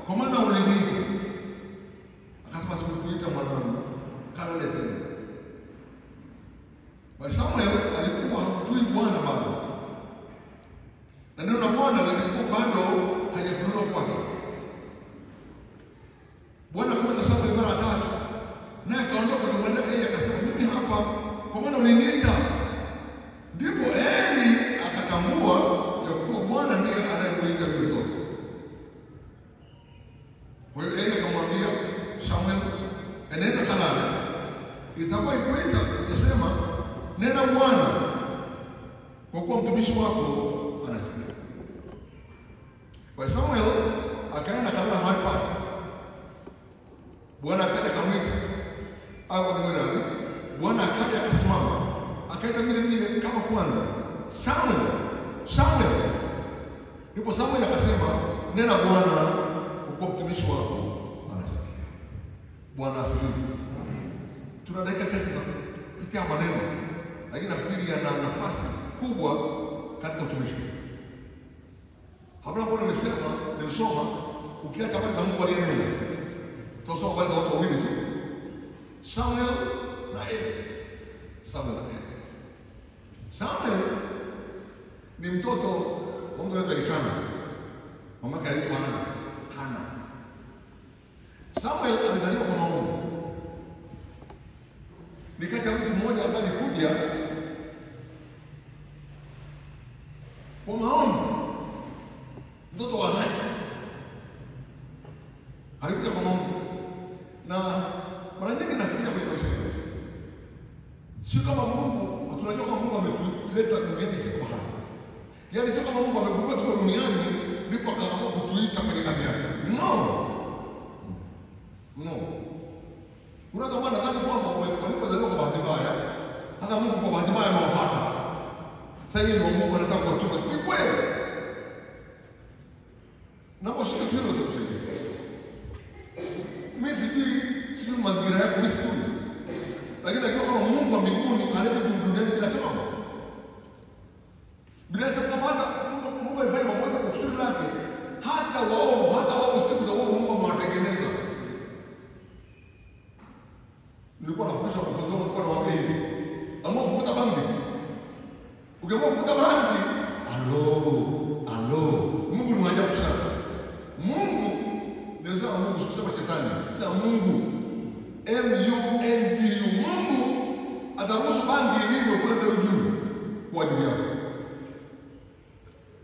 kwa maana uliniita. Akasema sikukuita mwanangu, kalale tena. Basi Samuel alikuwa hatui Bwana bado, na neno la Bwana lilikuwa bado hajafunuliwa kwake. Bwana akamwambia Samuel mara 3, naye akaondoka akamwendea yeye akasema, mimi hapa, kwa maana uliniita. Ndipo Eli akatambua ya kuwa Bwana ndiye anayemuita yule mtoto. Kwa hiyo Eli akamwambia Samuel, enenda kalale, itakapokuita utasema, nena Bwana, kwa kuwa mtumishi wako anasikia. Kwa Samuel akaenda kalala mahali pake. Bwana akaja akamwita, au ni nani? Bwana akaja akasimama, akaita vile kama kwanza, Samuel, Samuel. Ndipo Samuel akasema, nena Bwana, kwa kuwa mtumishi wako anasikia. Bwana asifiwe. Tuna dakika chache za kupitia maneno, lakini nafikiri yana nafasi kubwa katika utumishi. Hapo hapo nimesoma, ukiacha habari za Mungu aliyenena, tutasoma habari za watu wawili tu, Samuel na Eli. Samuel na Eli. Samuel ni mtoto wa mtu anaitwa Elikana, mamake anaitwa Hana. Samuel alizaliwa kwa maombi. Ni kati ya mtu mmoja ambaye alikuja kwa maombi, mtoto wa Hana alikuja kwa maombi. Na mara nyingi nafikiria kwenye maisha yetu, sio kama Mungu, tunajua kama Mungu ametuleta duniani si kwa bahati. Yaani sio kama Mungu amegundua tuko duniani ndipo akaamua kutuita kwenye kazi yake. No. Unaweza kuwa nadhani kwamba walipozaliwa kwa bahati mbaya, hata Mungu kwa bahati mbaya amewapata. Sasa hivi ndio Mungu anataka kuwatupa. Si kweli. Na ushike tu hilo utakusaidia. Mimi sijui mazingira yako, mimi sijui. Lakini najua kama Mungu wa mbinguni analeta duniani bila sababu. Bila sababu hata Mungu alifanya mambo yote kwa kusudi lake. Hata wao siku za wao Mungu amewatengeneza. Nilikuwa nafundisha kufunza, nilikuwa nawaambia hivi, amua kuvuta bangi. Ukiamua kuvuta bangi, Mungu ni maajabu sana. Mungu ni sawa, Mungu sio kama shetani. Sasa Mungu M-U-N-G-U, Mungu ataruhusu bangi ilivyo kule juu kwa ajili yako.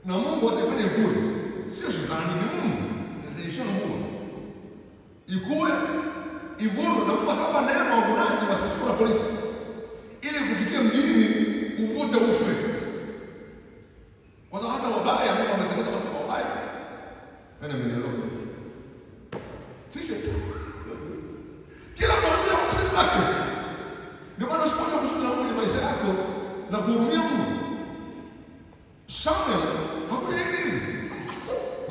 Na Mungu atafanya ikue. Sio shetani, ni Mungu. Ataisha Mungu. Ikue, ivuno na kupata hapa neema wavunaji wasiku na polisi. Ili kufikia mjini uvute ufe. Kwa sababu hata wabaya Mungu ametengeneza wasiku wabaya. Nani mnielewa? Si shetani. Kila mtu anakuja kusema lake. Ndio maana usipokuja kusudi la Mungu kwenye maisha yako na kuhurumia Mungu. Samuel hakuja hivi.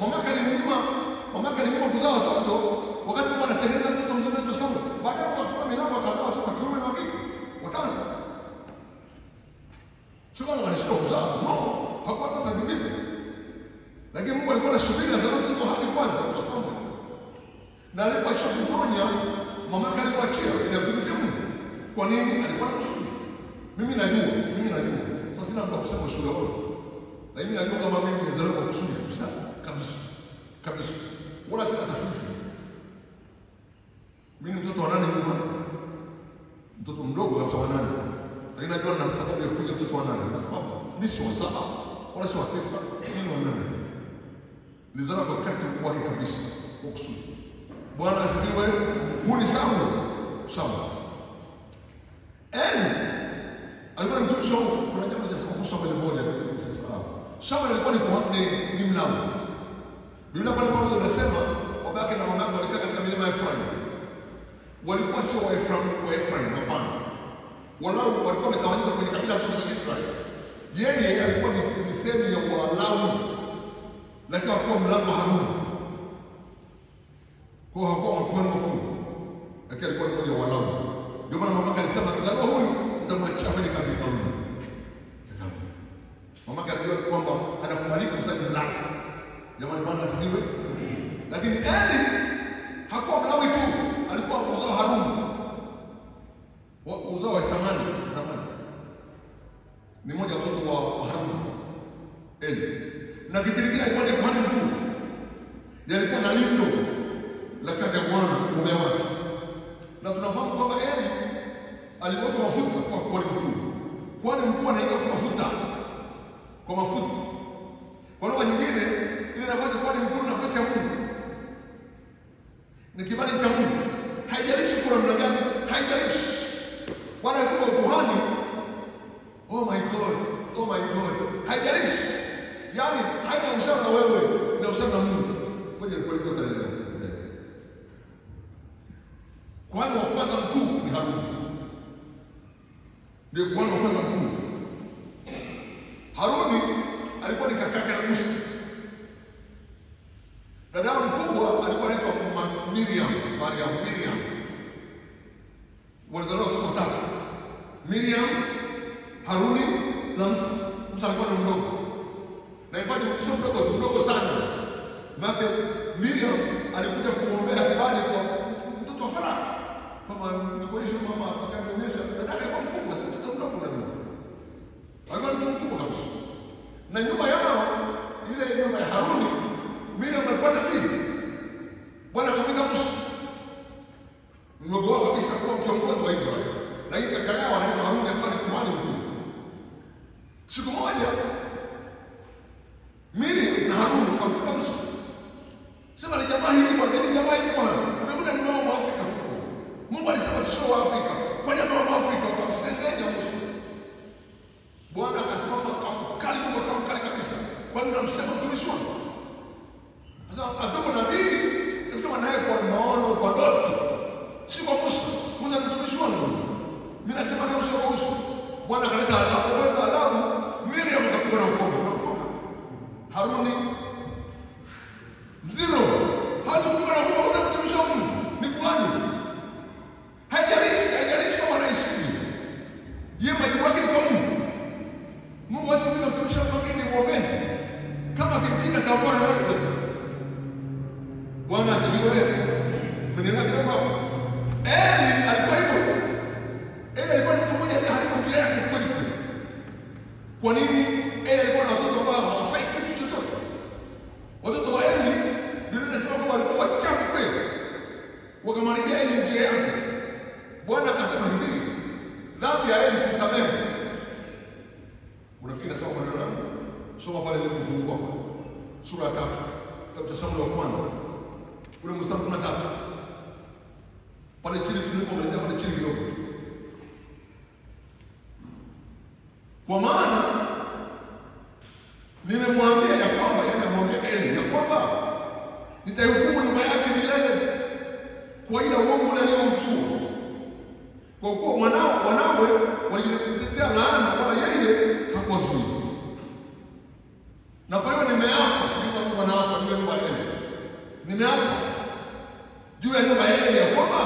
Mamake alimnyima kuzaa watoto wakati Mungu anatengeneza mtoto mzuri wa Samuel. Baada ya kufunga milango akazaa watoto wa kiume na wa kike. Watano. Sio kama alishika kuzaa. No. Hakuwa hata hivi. Lakini Mungu alikuwa anasubiri azaa mtoto hadi kwanza kwa Samuel. Na alipoacha kunyonya, mamake alipoachia ili amtumikie Mungu. Kwa nini? Alikuwa na kusudi. Mimi najua. Sasa sina mtu kusema ushuhuda wao. Na mimi najua kama mimi nimezaliwa kwa kusudi kabisa. Wala sina tafifu. Mimi ni mtoto wa 8 nyuma. Mtoto mdogo kabisa wa 8. Lakini najua na sababu ya kuja mtoto wa 8. Na sababu mimi si wa 7 wala si wa 9, mimi ni wa 8. Nilizaliwa kwa wakati wake kabisa kwa kusudi. Bwana asifiwe. Huyu Samuel. Eli alikuwa mtumishi wa Mungu. Kuna jambo linasema kuhusu Samuel moja msisahau. Samuel alikuwa ni mlamu. Biblia pale Paulo anasema babake na mamake walikaa katika milima ya Efraim. Walikuwa sio wa Efraim, hapana. Walawi walikuwa wametawanyika kwenye kabila zote za Israeli. Yeye alikuwa ni sehemu ya Walawi. Lakini hakuwa mlamu Haruni. Kwa hakuwa makuhani wakuu. Lakini alikuwa ni mmoja wa Walawi. Ndio maana mamake alisema kizaliwa huyu nitamwachia afanye kazi ya Haruni. Mamake alijua kwamba anakubalika kusali mlamu. Jamani, Bwana asifiwe. Lakini Eli hakuwa Mlawi tu, alikuwa uzao Haruni, uzao wa zamani. Ni mmoja wa watoto wa Haruni Eli, na kipindi kile alikuwa ni kuhani mkuu, ndiye alikuwa na lindo la kazi ya Bwana kuombea watu. Na tunafahamu kwamba Eli aliweka mafuta kwa kuhani mkuu. Kuhani mkuu anaingia kwa mafuta. Kwa lugha nyingine, ile nafasi ya kuhani mkuu, nafasi ya Mungu, ni kibali cha Mungu. Haijalishi kuna namna gani, haijalishi Bwana yuko kuhani. Oh my God, haijalishi. Yaani haina uhusiano na wewe, na uhusiano na Mungu. Ngoja nikueleze utaelewa. Kuhani wa kwanza mkuu ni Haruni. Ndiye kuhani wa kwanza mkuu. Haruni alikuwa ni kaka yake na Musa. Dada mkubwa alikuwa anaitwa Miriam. Walizaliwa watoto watatu. Miriam, Haruni na Musa. Musa alikuwa ni mdogo. Na ifanye sio mdogo tu, mdogo sana. Maana Miriam alikuja kumwombea kibali kwa mtoto wa Farao. Mama nikuonyesha mama atakayemnyonyesha. Dada alikuwa mkubwa, si mtoto mdogo na mimi. Alikuwa mtoto mkubwa kabisa. Na nyumba yao, ile nyumba ya Haruni, Miriam alikuwa nabii. Bwana akamwita Musa, mdogo wao kabisa, kuwa kiongozi wa Israeli. Na hii kaka yao anaitwa Haruni, alikuwa ni kuhani mkuu. Siku moja Miriam na Haruni wakamkuta Musa. Sema ni jamaa hili bwana, unamwona ni mama wa Afrika huko. Mungu alisema tusio wa Afrika. Kwa nini mama wa Afrika utamsengenya Musa? Bwana akasimama akamkali kabisa. Kwa nini unamsema mtumishi wangu? Sasa akiwa nabii, nasema naye kwa maono, kwa ndoto. Si kwa Musa. Musa ni mtumishi wangu. Mimi nasema na uso. Bwana akaleta adhabu. Miriam akapigwa na ukoma. Haruni zero. Hakupigwa na ukoma. Musa mtumishi wa Mungu. Ni kuhani. Haijalishi kama anaishi. Yeye majibu yake ni kwa Mungu. Mungu hawezi kupita mtumishi wake ni mwombezi. Kama akipita kaambona yote sasa. Bwana asifiwe. Mwenyewe kidogo hapo. Eli alikuwa hivyo. Eli alikuwa mtu mmoja ndiye haribu njia yake kweli. Kwa nini? Eli alikuwa na watoto ambao hawafai kitu chochote. Watoto wa Eli ndio nasema kwamba walikuwa wachafu kweli. Wakamharibia Eli njia yake. Bwana akasema hivi, dhambi ya Eli sisamehe. Unafikiri nasema maneno yangu? Soma pale ile kufungua kwa sura ya 3. Kitabu cha Samueli wa kwanza. Ule mstari wa 13. Pale chini tulipomalizia pale chini kidogo. Kwa maana nimemwambia ya kwamba amwambia Eli ya kwamba nitahukumu nyumba yake milele kwa ile uovu alioujua. Kwa kuwa wanawe walijiletea laana wala yeye hakuwazuia. Na kwa hiyo nimeapa, sikiliza Mungu anaapa juu ya nyumba ya Eli. Nimeapa juu ya nyumba ya Eli ya kwamba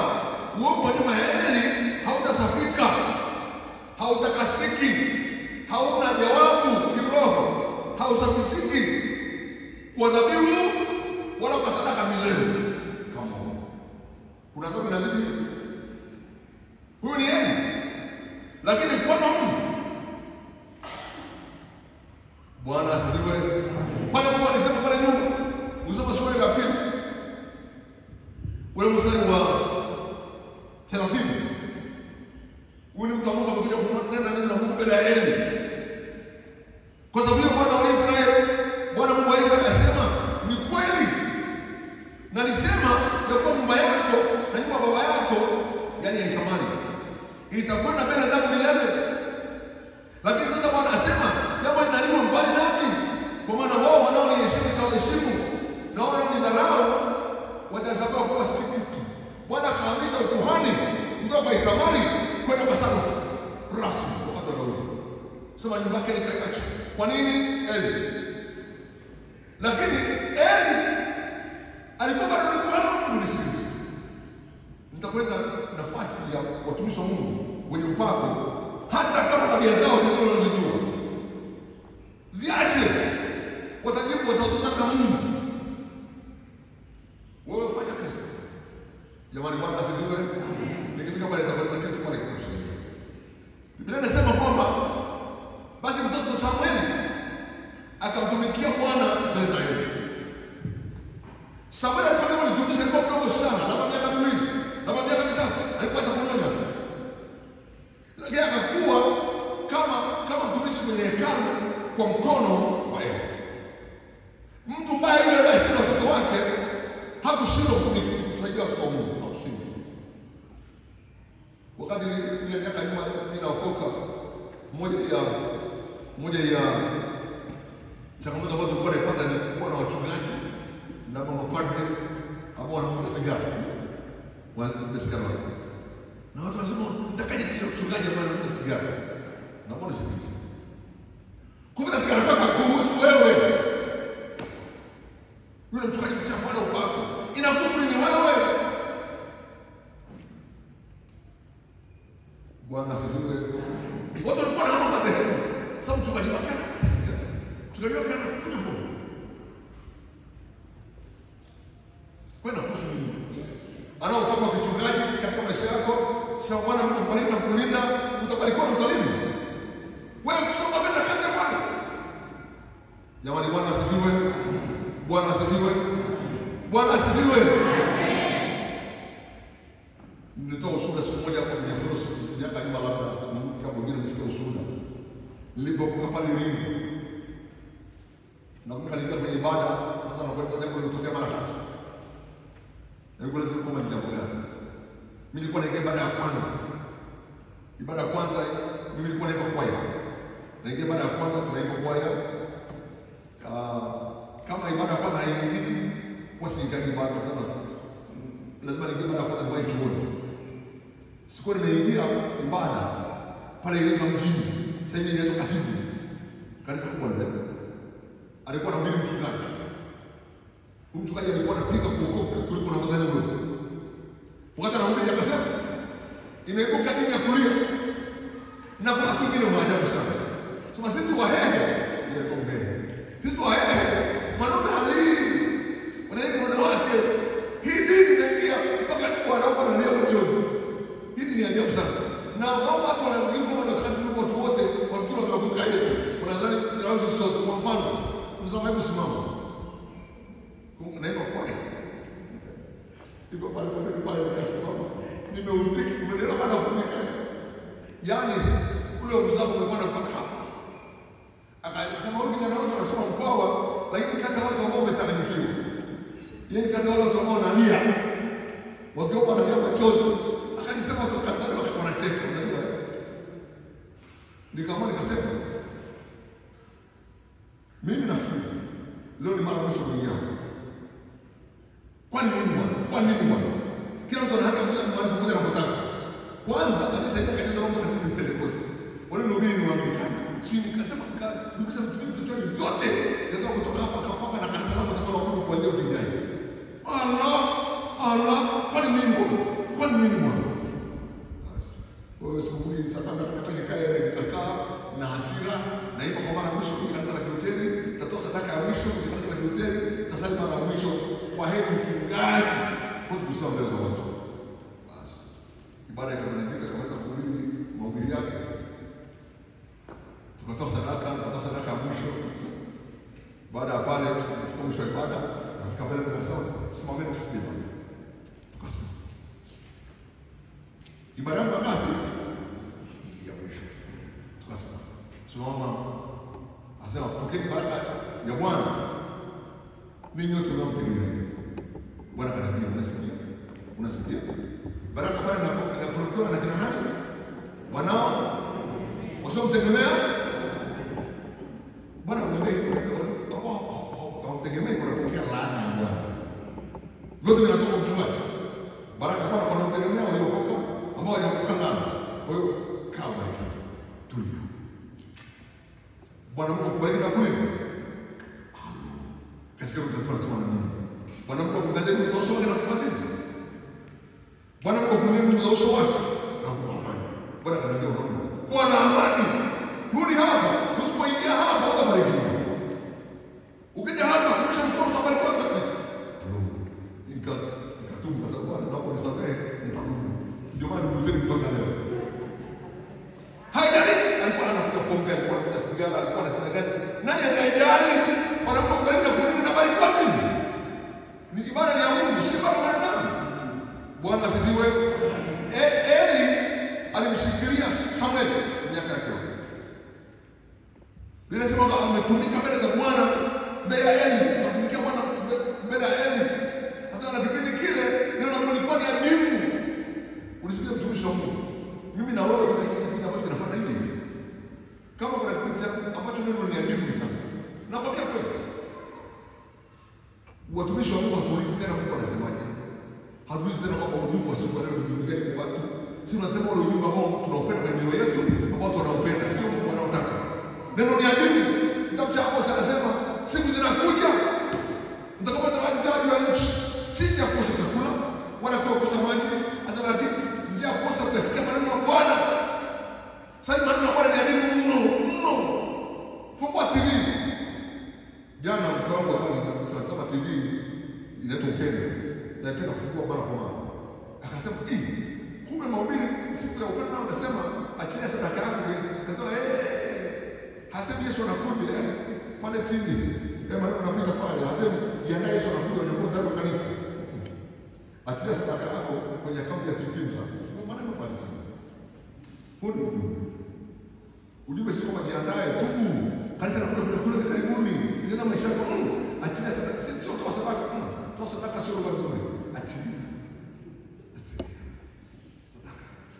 uovu wa nyumba ya Eli hautasafika, hautakasiki, hauna jawabu kiroho, hausafisiki kwa dhabihu wala kwa sadaka milele. Kama kuna dhambi na dhidi, huyu ni Eli. Lakini kwa Mungu, Bwana asifiwe. Pale Mungu alisema pale nyuma, usoma sura ya 2. Ule mstari wa 30. Ule mtu ambaye amekuja kunena neno la Mungu mbele ya Eli. Kwa sababu Bwana wa Israeli, Bwana Mungu wa Israeli asema, ni kweli. Na alisema ya kuwa nyumba yako na nyumba baba yako, yani ya thamani, itakwenda mbele zangu milele. Lakini sasa Bwana asema, jambo linaliwa mbali nami, kwa maana wao wanaoniheshimu nitawaheshimu, na wanaonidharau watahesabiwa kuwa si kitu. Bwana akahamisha ukuhani kutoka kwa thamani kwenda kwa Sadoki rasmi wakati wa Daudi. Sema nyumba yake nikaiacha. Kwa nini? Eli. Lakini Eli alikuwa bado ni kuhani wa Mungu. Nisikilize, nitakueleza nafasi ya watumishi wa Mungu wenye upako, hata kama tabia zao ndizo wanazojua. Ziache. Watajibu watatoza na Mungu. Jamani, Bwana asifiwe. Nikifika pale nitakueleza kitu pale kitakusaidia. Biblia inasema kwamba basi mtoto Samueli akamtumikia Bwana mbele za Eli. Samueli alipokuwa mtumishi alikuwa mdogo sana, labda miaka 2, labda miaka 3, alikuwa atakunyonya. Lakini akakuwa kama mtumishi kwenye hekalu kwa mkono wa Eli. Mtu mbaya yule aliyeshinda watoto wake hakushindwa kutusaidia kwa Mungu, hakushindwa. Wakati ile miaka nyuma ninaokoka, moja ya changamoto ambazo tulikuwa tunapata ni kuwa na wachungaji na mapadri ambao wanavuta sigara. Wanavuta sigara. Na watu wanasema nitakaje tena mchungaji ambaye anavuta sigara? Na mbona sikiliza? Kuvuta sigara mpaka kuhusu wewe. Yule mchungaji mchafu ana upako. Inakuhusu nini wewe? Bwana asifiwe. Watu walikuwa na mambo ya dhehebu. Sasa mchungaji wake anavuta sigara. Mchungaji wake anakunywa pombe. Kwenda kuhusu nini? Ana upako wa kichungaji katika maisha yako. Sasa Bwana amekubariki na kulinda, utabarikiwa na mtalimu. Wewe kusonga mbele na kazi ya Bwana. Jamani, Bwana asifiwe. Bwana asifiwe. Bwana asifiwe. Nilitoa ushuhuda siku moja hapo kwenye Furusi miaka nyuma, labda sikumbuki kama wengine msikia ushuhuda. Nilipokuwa pale Iringa. Na kukalika kwenye ibada, sasa nakwenda jambo lilotokea mara 3. Nilikuwa lazima kama jambo gani? Mimi nilikuwa naingia ibada ya kwanza. Ibada ya kwanza mimi nilikuwa naimba kwaya. Naingia ibada ya kwanza tunaimba kwaya. Kama ibada ya kwanza haingii, kwa siingii ibada kwa sababu lazima niingie ibada ya kwanza kwa chuoni. Sikuwa nimeingia ibada pale Iringa mjini. Sasa hivi inaitwa Kafiki. Kanisa kubwa lile. Alikuwa anahubiri mchungaji. Mchungaji alikuwa anapiga kuokoka kuliko na madhani wewe. Wakati anahubiri akasema, imeibuka dini ya kulia. Na kuna watu wengine waajabu sana. Sema sisi Wahehe, ile kombe. Sisi Wahehe, wanaume halii. Wanaenda wanawake. Hii dini inaingia mpaka wanaume wanalia machozi. Hii ni ajabu sana. Na wao watu wanafikiri kwamba watakatifu watu wote wafikiri wameokoka eti. Wanadhani tunaweza sote kwa mfano. Mzama hebu simama. Naimba kwaya. Ipo pale nikasimama. Nimeudhiki kuendelea baada ya kunika. Yaani ule mzamo umepanda mpaka hapa. Akasema huyu kijana wangu anasoma Mkwawa, lakini kati ya watu ambao wamechanganyikiwa. Yaani kati ya wale watu ambao wanalia. Wakiomba wanalia machozi. Akanisema kwa kabisa wanacheka, unajua. Nikasema mimi nafikiri leo ni mara mwisho kuingia. Kwa nini bwana? Kila mtu ana haki ya kusema mahali popote anapotaka. Kwanza alisaidia kanisa la Mtakatifu ni Pentecost. Wale ndio mimi ni Waanglikana. Sisi nikasema ndugu vitu vyote vyote lazima kutoka hapa na kanisa langu litakalo kuabudu kwa leo kijai. Allah, kwa nini bwana? Basi. Wewe sikubuli sakata nataka nikae nikakaa na hasira na ipo kwa mara mwisho kwa kanisa la Kilutheri, tatoa sadaka ya mwisho kwa kanisa la Kilutheri, tasali mara mwisho kwa heri mchungaji. Kwa kusoma mbele za watu. Basi. Ibada ikamalizika, kamaliza kuhubiri mahubiri yake. Tukatoa sadaka ya mwisho. Baada ya pale tukafika mwisho wa ibada, tukafika mbele kwa kanisa, simameni tufunge ibada. Tukasema. Ibada yangu ngapi? Ya mwisho. Tukasema. Simama. Asema pokeeni baraka ya Bwana. Ninyi wote mnamtegemea. Bwana kanambia unasikia? Baraka Bwana inapokuwa na kina nani? Wanao wasomtegemea. Bwana anambia hawamtegemei wanapokea laana ya Bwana. Vyote vinatoka mchungaji. Baraka Bwana wanamtegemea waliokoka ambao hawajaokoka ndani. Kwa hiyo kaa bariki. Tulia. Bwana Mungu akubariki na kulinda. Kasikia mtu anasema na mimi. Bwana Mungu akujalie nguvu za uso wake na kufadhili. Bwana Mungu akujalie nguvu za uso wake na kukupa amani. Bwana ananiambia unaona. Kuwa na amani. Rudi hapa. Usipoingia hapa utabarikiwa. Ukija hapa kunyosha mkono utabarikiwa basi. Nikatubu kwa sababu Bwana naomba nisamehe. baadaye nitarudi. Ndio maana Luther mpaka leo. Haijalishi alikuwa anakunywa pombe, alikuwa anavuta sigara, alikuwa anasema gani? Nani anayejali? Wanapokwenda kurudi na bali kwa nini? Ni ibada ya Mungu, si ibada ya wanadamu. Bwana asifiwe. Eli alimshikilia Samuel miaka yake yote. Bila sema ametumika mbele za Bwana, mbele ya Eli, ametumikia Bwana mbele ya Eli. Sasa na kipindi kile neno la Mungu lilikuwa ni adimu. Unisikia mtumishi wa Mungu. Mimi na wewe tunaishi kipindi ambacho kinafanya hivi. Kama kuna kipindi ambacho neno ni adimu sasa. Nakwambia kweli. Watumishi wa Mungu hatuulizi tena Mungu anasemaje. Hatuulizi tena kwamba ujumbe wa siku leo ni gani kwa watu. Sisi tunasema ule ujumbe ambao tunaupenda kwa mioyo yetu, ambao tunaupenda, sio Mungu anaotaka. Neno ni adimu. Kitabu cha Amos anasema siku zinakuja mtakapata mahitaji ya nchi, si ya kukosa chakula wala kukosa maji, hata lakini njia kukosa kusikia maneno ya Bwana. Sasa maneno ya Bwana ni adimu mno. Fungua TV. Jana mke wangu akatazama TV inaitwa Upendo. Na pia kufungua mara kwa mara. Akasema, kumbe mahubiri siku ya upendo anasema achilia sadaka yako." Akasema, hasemi Yesu anakuja yani pale chini. Kama wewe unapita pale, hasemi jiandae Yesu anakuja unakuta hapo kanisa. Achilia sadaka yako kwenye akaunti ya Titimba. Kwa maana ni pale chini. Hudu. Ujumbe sio kama jiandae tu. Kanisa linakuja kule karibuni. Tengeneza maisha yako. Achilia sadaka. Sio toa sadaka. Toa sadaka sio lugha nzuri. Achilia.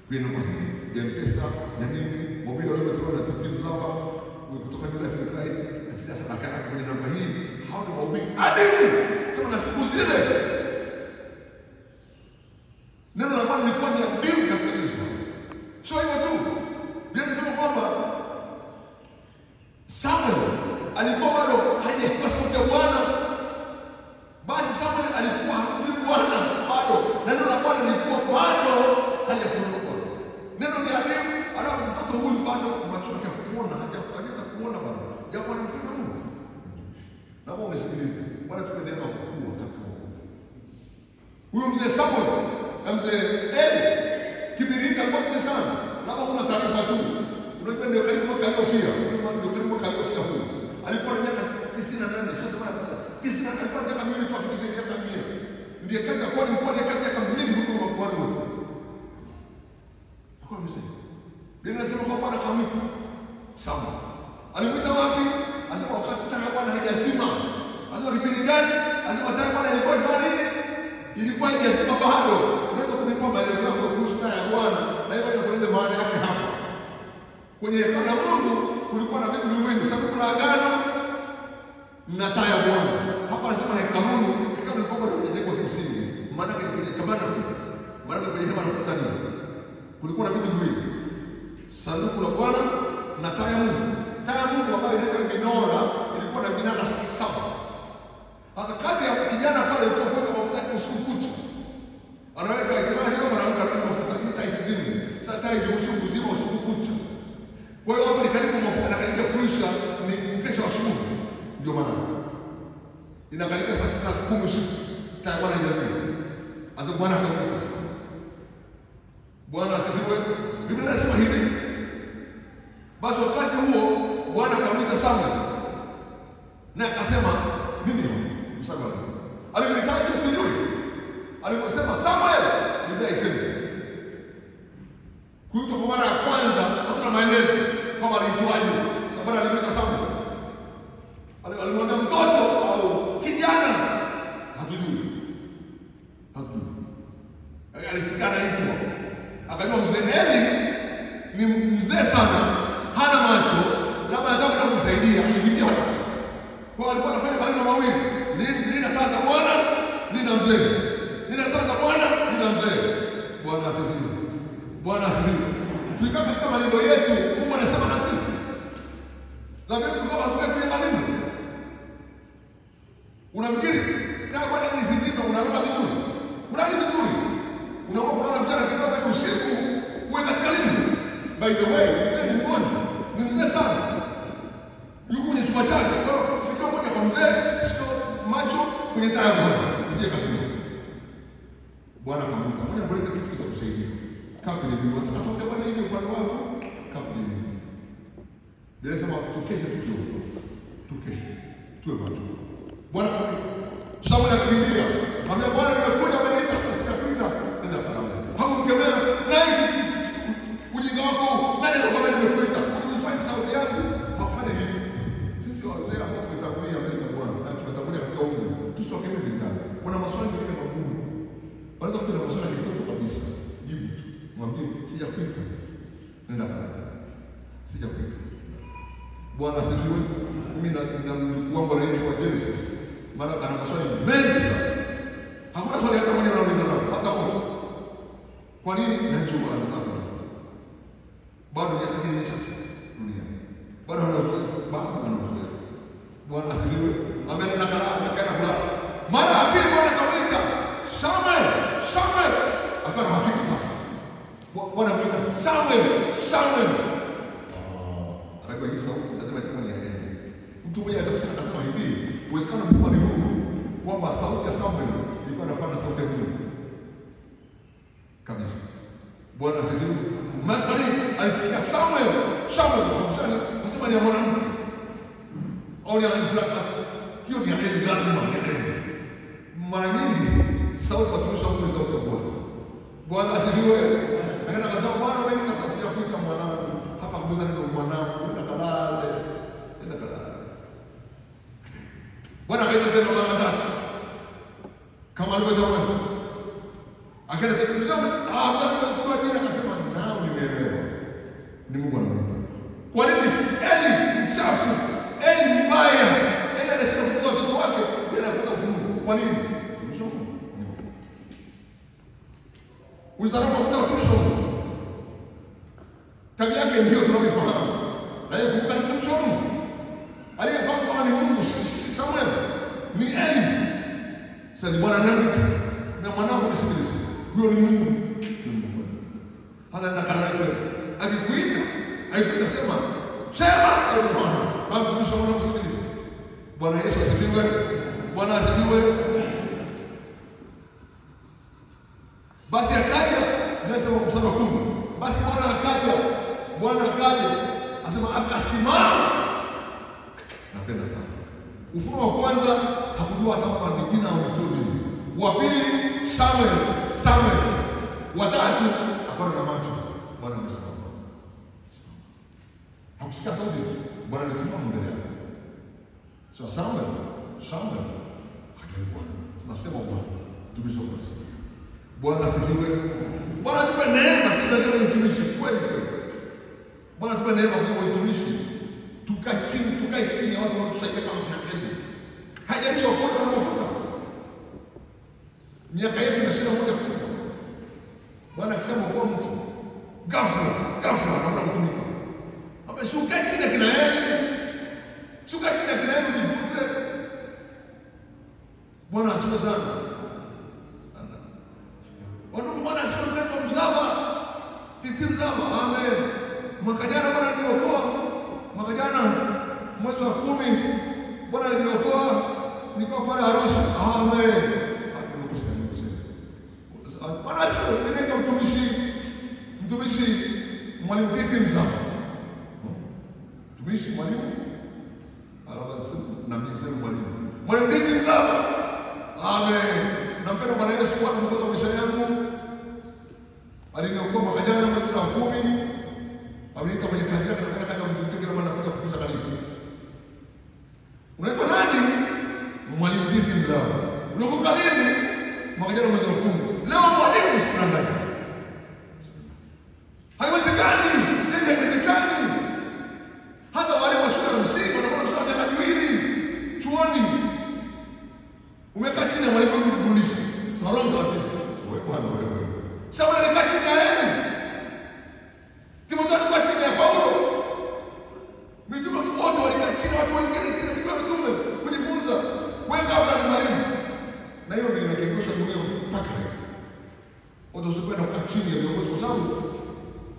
Kwa nini ya M-Pesa, ya nini, mobile wale watu wana Titimba hapa, kutoka New Life in Christ, achilia sadaka yako kwenye namba hii. Hao ndio wahubiri adimu. Sema na siku zile. Neno la Bwana lilikuwa ni adimu katika Israeli. Sio hivyo tu. Biblia inasema kwamba Samuel alikuwa bado hajaikuwa sauti ya Bwana. Basi Samuel alikuwa ni Bwana bado. Neno la Bwana lilikuwa bado hajafunuliwa. Neno ni adimu, alafu mtoto huyu bado macho yake kuona, hajaweza kuona bado. Japo anampenda Mungu. Naomba unisikilize. Bwana tupe neema kukua katika wokovu. Huyu mzee Samuel, mzee Eli, kibirika alikuwa mzee sana. Labda kuna taarifa tu. Unajua ndio karibu mwaka aliofia. Ndio karibu mwaka aliofia huyu. Alikuwa na miaka 98, sio 90. Alikuwa na miaka miwili tu afikishe miaka 100. Ndiye kaja kwa mkuu ndiye kaja kamili huko kwa wote. Kwa mzee. Biblia inasema kwa Bwana kamwita Samuel. Alimwita wapi? Anasema wakati taa Bwana haijazima. Anasema kipindi gani? Anasema taa Bwana ilikuwa ifanya nini? Ilikuwa haijazima bado. Unaweza kunipa maelezo yako kuhusu taa ya Bwana na hivyo inakueleza maana yake hapa. Kwenye hekalu la Mungu kulikuwa na vitu viwili, sanduku la agano na taa ya Bwana. Hapa anasema hekaluni, hekalu lilikuwa bado limejengwa kimsingi. Maana yake kwenye kabana, maana yake kwenye hema la kukutania. Kulikuwa na vitu viwili. Sanduku la Bwana na taa ya Mungu. Taa ya Mungu ambayo inaitwa minora ilikuwa na minara 7. Sasa kazi ya kijana pale ilikuwa kuweka mafuta usiku kucha. Anaweka kijana hiyo mwanamke anaweka mafuta ili taa isizime. Sasa taa ijiusiku zima usiku kucha. Kwa hiyo hapo ni karibu mafuta na karibu kuisha ni mkesha wa asubuhi. Ndio maana. Inakaribia saa 9:10 usiku. Taa ya Bwana haijazima. Sasa Bwana akamwita. Bwana asifiwe. Biblia inasema hivi. Basi wakati huo Bwana akamwita Samuel. Na akasema mimi msamaha. Alimhitaji sijui. Aliposema Samuel, Biblia isema. Kuitwa kwa mara ya kwanza hatuna maelezo kama aliitwaje. Sababu alimwita Samuel. Alimwambia mtoto au kijana? Hatujui. Alisikia anaitwa. Akajua mzee Eli ni mzee sana, hana macho, labda anataka kumsaidia, alikimbia huko. Kwa alikuwa anafanya maneno mawili, ninataka Bwana, nina mzee. Ninataka Bwana, nina mzee. Bwana asifiwe. Bwana asifiwe. Tukikaa katika maneno yetu, Mungu anasema na sisi. Zamani kama tukae maneno. Unafikiri taa Bwana ni zizima, unalala vizuri. Unalala vizuri. Unaomba kulala mchana kidogo hadi usiku uwe katika elimu. By the way, mzee ni mgonjwa. Ni mzee sana. Yuko kwenye chumba chake. Sikio moja kwa mzee, sikio macho kwenye taa ya Bwana. Sije kasema. Bwana akamwita. Ngoja kaa kwenye miguu. Hata sauti ya Bwana hivi upande wako, kaa kwenye miguu. Biblia inasema tukeshe tukio. Tukeshe. Tuwe macho. Bwana Samuel akakimbia. Mwambia Bwana nimekuja umeniita sasa sitakuita. Nenda pale. Hakumkemea. Naye ujinga wako nani anakwambia nimekuita? Unifanye sauti yangu. Hakufanya hivi. Sisi wazee ambao tumetangulia mbele za Bwana na tumetangulia katika umri. Tusiwakemee vijana. Wana maswali mengine magumu. Wanaweza kuwa na maswali ya kitoto kabisa. Jibu tu. Mwambie sijakuita. Nenda pale. Sijakuita. Bwana asifiwe. Mimi na mjukuu wangu anaitwa Genesis. Maana ana maswali mengi sana. Hakuna swali hata moja anauliza nao. Hata moja. Kwa nini? Najua anataka. Bado yake ni chache duniani. Bado ana uzoefu, bado ana uzoefu. Bwana asifiwe. Ameenda kalala, akaenda kulala. Mara ya pili Bwana akamwita, Samuel, Samuel. Akawa hakika sasa. Bwana akamwita, Samuel, Samuel. Akajua hii sauti lazima itakuwa ni ya Eli. Mtu mmoja akasema hivi, uwezekano mkubwa ni huu kwamba sauti ya Samuel ilikuwa inafanana na sauti ya Mungu. Kabisa. Bwana asifiwe. Mali alisikia Samuel, Samuel, akasema ni mwanamke. Au ni anafuraha hiyo ni Eli, lazima ni Eli. Mara nyingi sauti watumisha Mungu sauti ya Bwana. Bwana asifiwe. Akaenda akasema Bwana wewe ni nafasi ya kuita mwanangu. Hapa kuuza neno mwanangu, nenda kalale. Nenda kalale. Bwana akaita tena mara tatu. Kama alivyotoa wewe. Akaenda tena Bwana kwa jina akasema nao nimeelewa. Ni Mungu anamuita. Kwa nini Eli mchafu? Eli mbaya. Eli anasema kwa watoto wake bila kupata ufunuo. Kwa nini? Tumisho ni ufunuo. Wizara mafuta tumisho. Tabia yake ndio tunaoifahamu. Na yeye kumbuka ni tumisho. Aliyefahamu kama ni Mungu si Samuel. Ni Eli. Sasa Bwana nani tu? Na mwanangu nisikilize. Huyo ni Mungu. Hana na kana yake. Akikuita, haikuita sema, sema ewe Bwana. Bwana tumisho mwana kusikiliza. Bwana Yesu asifiwe. Bwana asifiwe. Basi akaja, nasema mstari wa 10. Basi Bwana akaja, asema akasimama. Napenda sana. Ufunuo wa kwanza hakujua hata kama ni jina au sio jina. Wa pili Samuel. Wa tatu akona na macho. Bwana amesimama. Hakusikia sauti tu. Bwana amesimama mbele yake. So Samuel. Akaja Bwana. Tunasema Bwana. Tumisho kwa sababu. Bwana asifiwe. Bwana tupe neema sisi tunataka mtumishi kweli. Bwana tupe neema kwa mtumishi. Tukae chini ya watu wanaotusaidia kama kina Eli. Haijalishi wako na mafuta. Miaka yetu inashinda moja kubwa. Bwana akisema kwa mtu ghafla kama mtumika. Ameshuka chini ya kina Eli. Shuka chini ya kina Eli ujifunze. Bwana asifiwe sana. Wandugu Bwana asifiwe mleto mzava. Titi mzava. Amen. Mwaka jana Bwana aliokoa. Mwaka jana mwezi wa 10 Bwana aliokoa. Nilikuwa pale Arusha. Amen. Nimekosea. Bwana asifiwe. Ninaitwa mtumishi mwalimu Titi mzava. Mtumishi mwalimu. Alaba na mimi mwalimu. Mwalimu Titi mzava. Amen. Nampenda Bwana Yesu kwa mkono maisha yangu. Aliniokoa mwaka jana mwezi wa 10. Ameniita kwenye kazi yake na kama mtumishi kama anakuja kufunza kanisa. Unaitwa nani? Mwalimu Titi mzava. Unakumbuka lini? Mwaka jana mwezi wa 10. Leo mwalimu usinanda. Haiwezekani. Haiwezekani. Hata wale wa shule ya msingi wanakuwa kusoma miaka miwili chuoni. Umekaa chini ya mwalimu wako kufundisha. Sasa Roho Mtakatifu. Wewe Bwana wewe. Sawa alikaa chini ya Eli. Timotheo alikaa chini ya Paulo. Mitume wote walikaa chini, watu wengine chini kwa mitume kujifunza. Wewe ghafla ni mwalimu. Na hiyo ndio inakiongosha dunia mpaka leo. Watu wasikwenda kukaa chini ya viongozi kwa sababu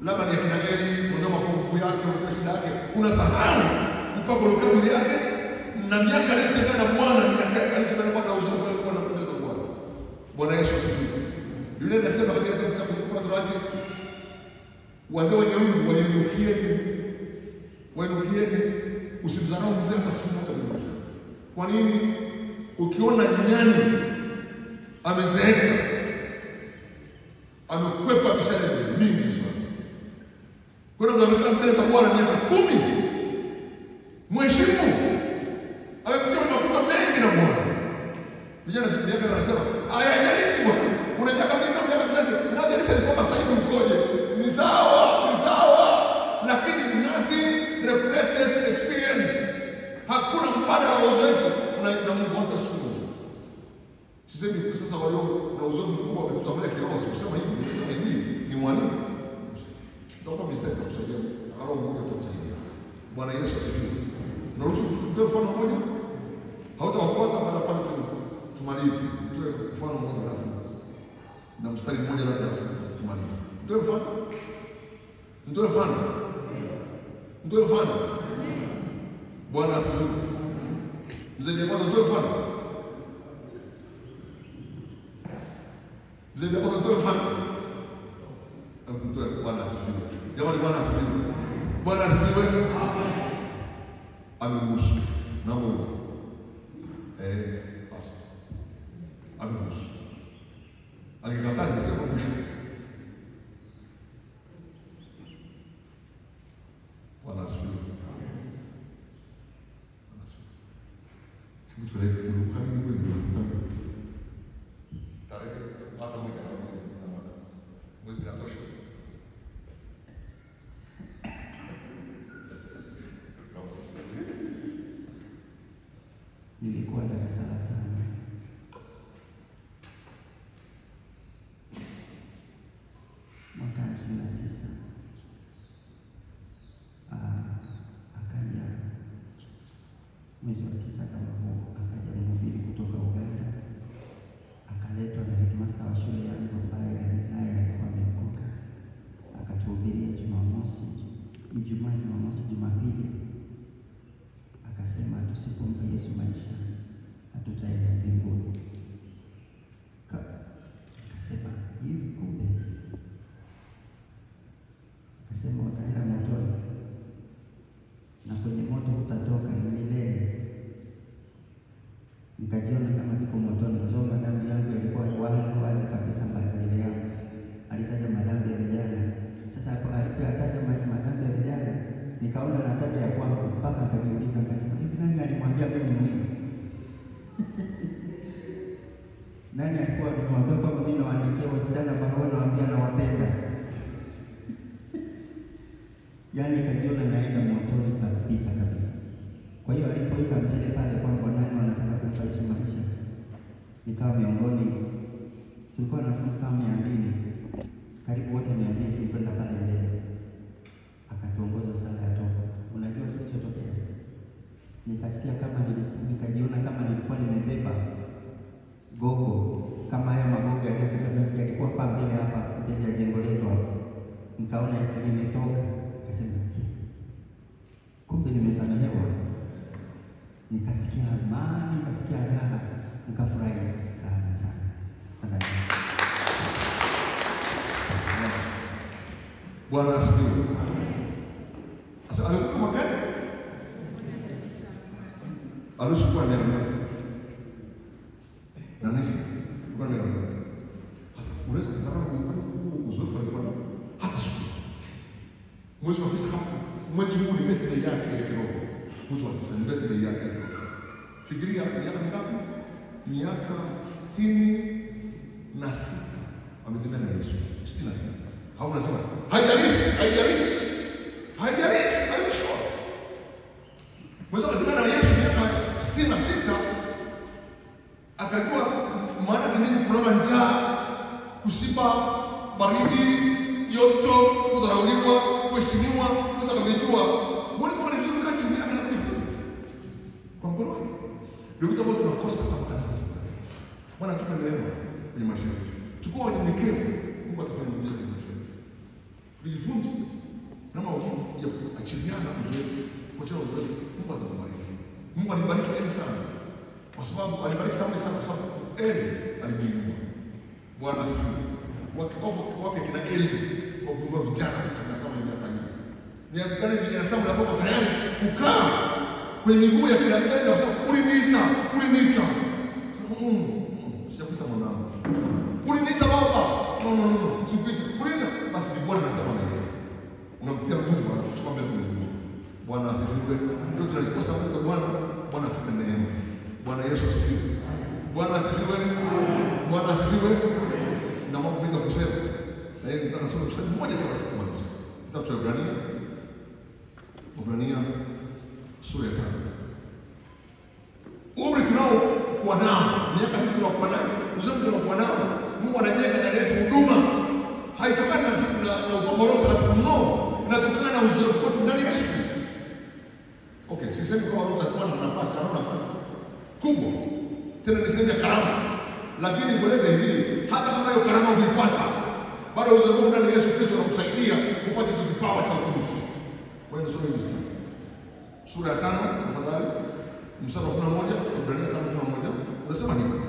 labda ni akina Eli, ndio mapungufu yake, ndio shida yake. Unasahau upako lokali yake na miaka aliyotembea na Bwana, miaka aliyotembea na Bwana uzoefu alikuwa anapendeza Bwana. Bwana Yesu asifiwe. Biblia inasema katika kitabu cha Kumbukumbu la Torati Wazee wenye wivu wainukieni, usimdharau mzee hata siku moja. Kwa nini? Ukiona nyani amezeeka, amekwepa mishale mingi sana, kuna mtu amekaa mbele za Bwana miaka 10, mheshimu, amekuja mafuta mengi na Bwana. Vijana siku yake wanasema, haijalishi Bwana, unataka miaka mitatu, inajalisha ni kwamba sasa hivi ukoje, ni sawa, lakini nothing replaces experience. Hakuna mbadala wa uzoefu na Mungu hata siku moja. Sisemi sasa walio na uzoefu mkubwa wamekutangulia kiroho, sikusema hivi, nimesema hivi ni mwalimu. Naomba mistake kusaidia, angalau Mungu atakusaidia. Bwana Yesu asifiwe. Naruhusu ndio mfano mmoja. Hautawakosa baada pale tumalize. Ndio mfano mmoja alafu na mstari mmoja labda tumalize. Ndio mfano. Bwana asifiwe. Mzee wa kwanza ndio mfano. Bwana asifiwe. Jamani, Bwana asifiwe. Bwana asifiwe. Amen. Ameruhusu na Mungu. Basi. Ameruhusu. Alikataa nisema mwisho. Bwana asifiwe. Hebu tueleze kwa nini wewe ndio tarehe hata mwezi natosha. Nilikuwa darasa la 5. Mwaka 59. Akaja mwezi wa 9 kama huu, akaja mhubiri kutoka Uganda, akaletwa na headmaster wa shule yangu ambaye naye alikuwa ameokoka, akatuhubiria Jumamosi, Ijumaa, Jumamosi, Jumapili. Akasema tusipompa Yesu maisha hatutaenda mbinguni. Akasema hivi kumbe, akasema utaenda motoni na kwenye moto utatoka ni milele. Nikajiona kama niko motoni kwa sababu madhambi yangu yalikuwa wazi kabisa mbele yangu. Alitaja madhambi ya vijana. Sasa hapo alipotaja madhambi ya vijana, nikaona anataja ya kwangu, mpaka akajiuliza, akasema hivi nani alimwambia mimi ni mwizi? Nani alikuwa anamwambia kwamba mimi nawaandikia wasichana barua nawaambia nawapenda? Yaani kajiona naenda motoni kabisa. Kwa hiyo alipoita mbele pale kwamba nani wanataka kumpa Yesu maisha, nikawa miongoni. Tulikuwa na wanafunzi kama 200, karibu wote 200 tulikwenda pale mbele. Akatuongoza sala ya toba. Unajua kilichotokea? Nikasikia kama nikajiona kama nilikuwa nimebeba gogo, kama haya magogo yalikuwa hapa mbele ya jengo letu hapa. Nikaona limetoka. Nikasema kumbe nimesamehewa. Nikasikia amani, nikasikia raha, nikafurahi sana. Bwana asifiwe. Sasa alikuwa magari alikuwa ndio na nisi kwa nini? Sasa unaweza kudharau uzoefu alikuwa hata siku mwezi wa 9 hapo, mwezi huu ni birthday yake ya kiroho. Mwezi wa 9 ni birthday yake ya kiroho. Fikiria miaka mingapi? Miaka 66 ametembea na Yesu. 66. Hauna sema haijalishi. I'm sure. Mwezi ametembea na Yesu miaka 66, akajua maana nini kulala njaa, kusiba, baridi, joto, kudharauliwa, kuheshimiwa, kutakavijua. Mbona kama ni kitu kati chini na kujifunza kwa mkono wake. Ndio kitu ambacho tunakosa kama kanisa sasa. Bwana tupe neema kwenye maisha yetu. Chukua unyenyekevu, Mungu atafanya mambo kwenye maisha yetu. Tujifunze namna ya kuachiliana uzoefu, kuachana uzoefu. Mungu atakubariki. Mungu alibariki Eli sana. Kwa sababu alibariki sana kwa sababu Eli alimuinua. Bwana asifiwe. Wapi kina Eli wa kugundua vijana sasa na Samuel miaka nyingi. Ni gani vijana Samuel ambao tayari kukaa kwenye miguu ya kila mmoja kwa sababu uliniita. Sijakuita mwanangu. Uliniita baba. No. Sikuita. Uliniita. Basi ni Bwana anasema na yeye. Unamtia nguvu na kuchukua mbele kwa Mungu. Bwana asifiwe. Ndio tunalikosa mbele za Bwana. Bwana tupe neema. Bwana Yesu asifiwe. Bwana asifiwe. Bwana asifiwe. Na mambo mengi kusema. Na yeye nataka soma mstari mmoja tu alafu kumaliza. Kitabu cha Ibrania sura ya 5. Umri tunao kwa nao, miaka mingi tunakuwa nayo, uzoefu tunakuwa nao. Mungu anajenga ndani yetu huduma. Haitokani na upamoroka na tuno, inatokana na uzoefu wetu ndani ya Yesu Kristo. Okay, sisemi kwa Roho atakuwa na nafasi, ana nafasi kubwa. Tena ni sehemu ya karama. Lakini kueleza hivi, hata kama hiyo karama uipata, bado uzoefu ndani ya Yesu Kristo unakusaidia kupata hicho kipawa cha utumishi. Kwa hiyo nisome mstari. Sura ya 5 tafadhali. Mstari wa 11, Ibrania 5:11. Unasema hivi.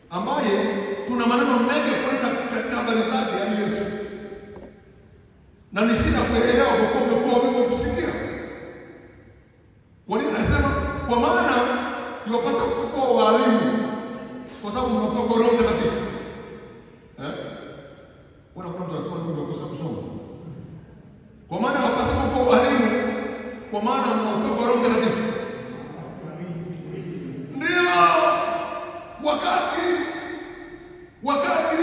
Ambaye tuna maneno mengi kunena katika habari zake, yani Yesu. Na ni shida kuelewa kwa kuwa umekuwa wewe kusikia. Kwa nini nasema? Kwa maana yopasa kuwa walimu. Kwa sababu mnakuwa kwa Roho Mtakatifu. Kuna mtu anasema ndio umekosa kusoma. Kwa maana yopasa kuwa walimu. Kwa maana mnakuwa kwa Roho Mtakatifu. Ndio wakati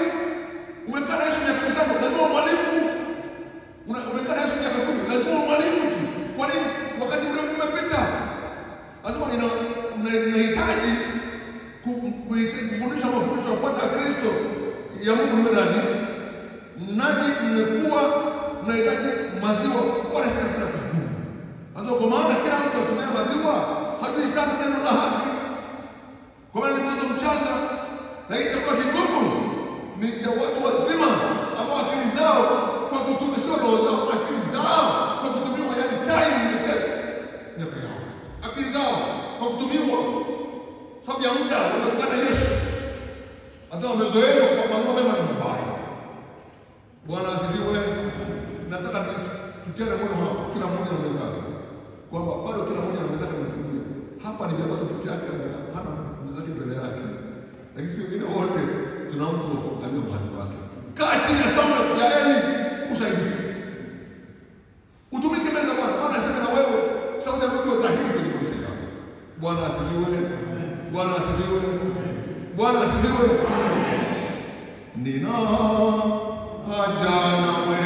umekaa na Yesu miaka 5 lazima mwalimu. Umekaa na Yesu miaka 10 lazima mwalimu tu. Kwa nini? Wakati mrefu umepita. Lazima nahitaji kufundisha mafundisho ya kwanza ya Kristo ya Mungu ni radhi. Nani mmekuwa nahitaji maziwa wala si chakula kigumu. Lazima kwa maana kila mtu atumia maziwa hajui sana neno la haki. Kwa maana ni mtoto mchanga na hii chakula kigumu ni cha watu wazima ambao akili zao kwa kutumia roho zao, akili zao kwa kutumia yani time ni test miaka yao. Akili zao kwa kutumiwa sababu ya muda unaokana Yesu. Sasa wamezoea kupambanua mema na mabaya. Bwana asifiwe. Nataka tutiane moyo hapa kila mmoja na mwenzake. Kwamba bado kila mmoja na mwenzake mtumie. Hapa ni jambo pekee yake hana mwenzake mbele yake. Lakini sisi wengine wote tuna mtu aliye mahali pake. Kaa chini ya somo ya Eli usaidike. Utumike mbele za Bwana. Bwana aseme na wewe sauti ya Mungu dhahiri kwenye maisha yako. Bwana asifiwe. Bwana asifiwe. Bwana asifiwe. Nina haja nawe